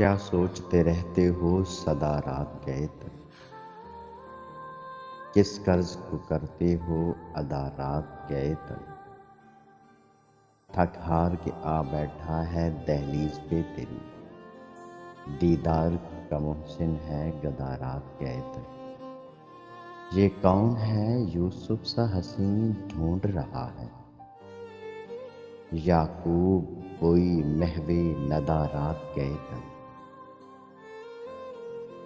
کیا سوچتے رہتے ہو سدا رات گئے تک؟ کس قرض کو کرتے ہو ادا رات گئے تک؟ تھک ہار کے آ بیٹھا ہے دہلیز پہ تیری، دیدار کا محسن ہے گدا رات گئے تک۔ یہ کون ہے یوسف سا حسین ڈھونڈ رہا ہے، یعقوب کوئی محو ندى رات گئے تک۔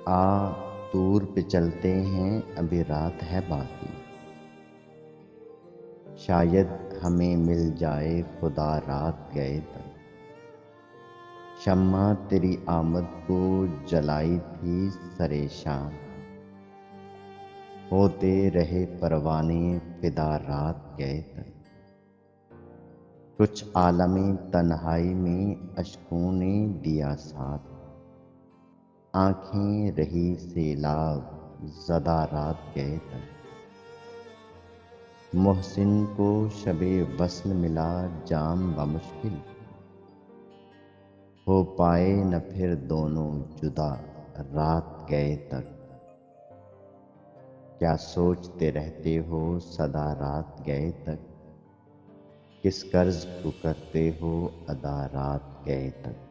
آ طور پہ چلتے ہیں ابھی رات ہے باقی، شاید ہمیں مل جائے خدا رات گئے تک۔ شمع تیری آمد کو جلائی تھی سرے شام، ہوتے رہے پروانے فدا رات گئے تک۔ کچھ عالم تنہائی میں اشکوں نے دیا ساتھ، آنکھیں رہی سیلاب زدہ رات گئے تک۔ محسن کو شب وصل ملا جام بمشکل، ہو پائے نہ پھر دونوں جدا رات گئے تک۔ کیا سوچتے رہتے ہو سدا رات گئے تک؟ کس قرض کو کرتے ہو ادا رات گئے تک؟